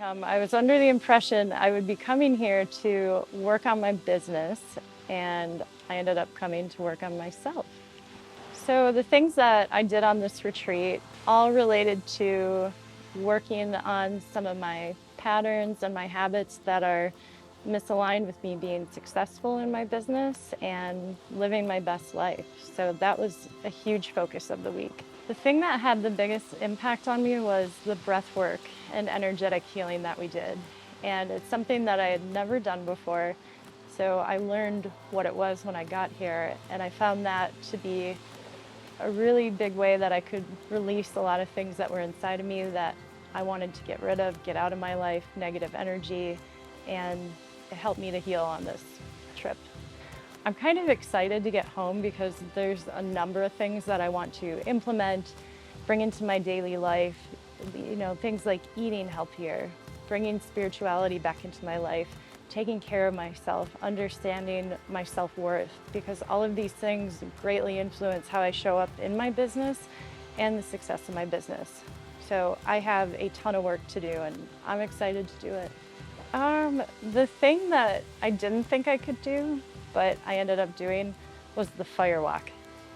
I was under the impression I would be coming here to work on my business, and I ended up coming to work on myself. So the things that I did on this retreat all related to working on some of my patterns and my habits that are misaligned with me being successful in my business and living my best life. So that was a huge focus of the week. The thing that had the biggest impact on me was the breath work and energetic healing that we did. And it's something that I had never done before. So I learned what it was when I got here, and I found that to be a really big way that I could release a lot of things that were inside of me that I wanted to get rid of, get out of my life, negative energy, and it helped me to heal on this trip. I'm kind of excited to get home because there's a number of things that I want to implement, bring into my daily life, things like eating healthier, bringing spirituality back into my life, taking care of myself, understanding my self-worth, because all of these things greatly influence how I show up in my business and the success of my business. So I have a ton of work to do, and I'm excited to do it. The thing that I didn't think I could do, but I ended up doing, was the fire walk.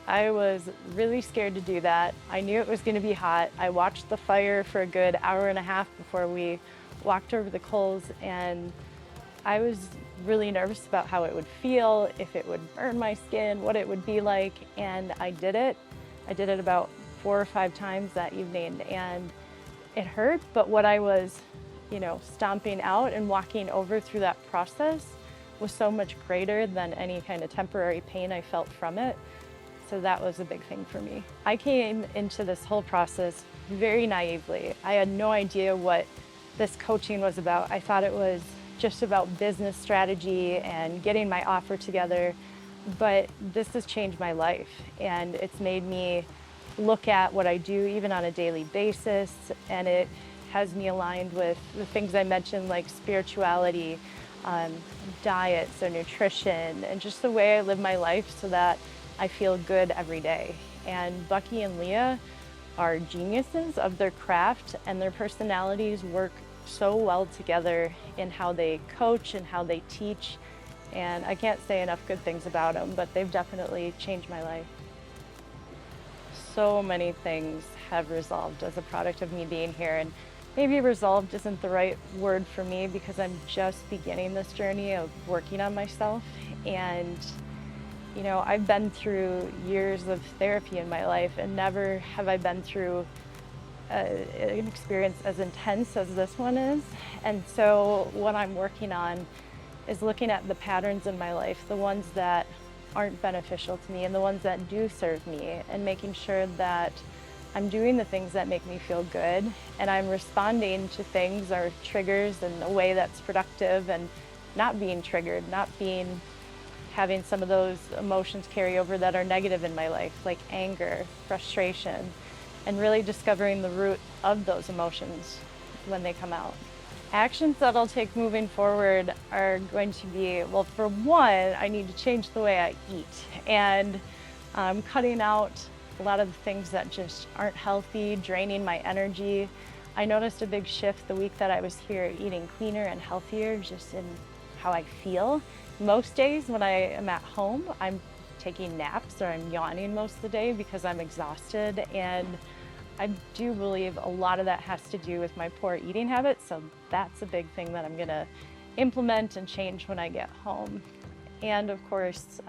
I was really scared to do that. I knew it was going to be hot. I watched the fire for a good hour and a half before we walked over the coals, and I was really nervous about how it would feel, if it would burn my skin, what it would be like, and I did it. I did it about 4 or 5 times that evening, and it hurt, but what I was, stomping out and walking over through that process was so much greater than any kind of temporary pain I felt from it. So that was a big thing for me. I came into this whole process very naively. I had no idea what this coaching was about. I thought it was just about business strategy and getting my offer together, but this has changed my life, and it's made me look at what I do even on a daily basis, and it has me aligned with the things I mentioned, like spirituality, diet, so nutrition, and just the way I live my life so that I feel good every day. And Bucky and Leah are geniuses of their craft, and their personalities work so well together in how they coach and how they teach. And I can't say enough good things about them, but they've definitely changed my life. So many things have resolved as a product of me being here, and maybe resolved isn't the right word for me because I'm just beginning this journey of working on myself. And I've been through years of therapy in my life, and never have I been through an experience as intense as this one is. And so what I'm working on is looking at the patterns in my life, the ones that aren't beneficial to me and the ones that do serve me, and making sure that I'm doing the things that make me feel good, and I'm responding to things or triggers in a way that's productive, and not being triggered, having some of those emotions carry over that are negative in my life, like anger, frustration, and really discovering the root of those emotions when they come out. Actions that I'll take moving forward are going to be, well, for one, I need to change the way I eat, and cutting out a lot of the things that just aren't healthy, draining my energy. I noticed a big shift the week that I was here, eating cleaner and healthier, just in how I feel. Most days when I am at home, I'm taking naps or I'm yawning most of the day because I'm exhausted, and I do believe a lot of that has to do with my poor eating habits, so that's a big thing that I'm gonna implement and change when I get home. And of course,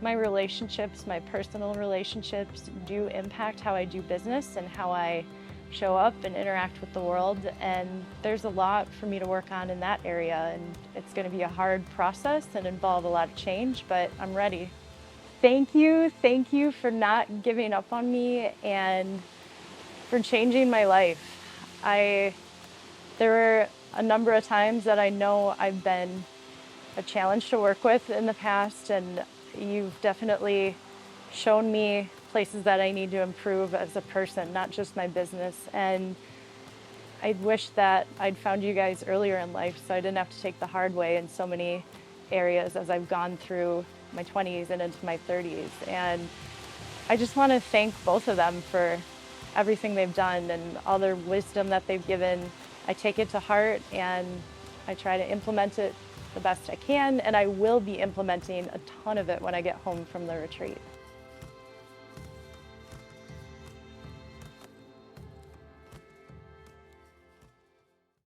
my relationships, my personal relationships, do impact how I do business and how I show up and interact with the world, and there's a lot for me to work on in that area, and it's going to be a hard process and involve a lot of change, but I'm ready. Thank you for not giving up on me and for changing my life. There were a number of times that I know I've been a challenge to work with in the past, and you've definitely shown me places that I need to improve as a person, not just my business. And I wish that I'd found you guys earlier in life so I didn't have to take the hard way in so many areas as I've gone through my 20s and into my 30s. And I just want to thank both of them for everything they've done and all their wisdom that they've given I take it to heart and I try to implement it the best I can, and I will be implementing a ton of it when I get home from the retreat.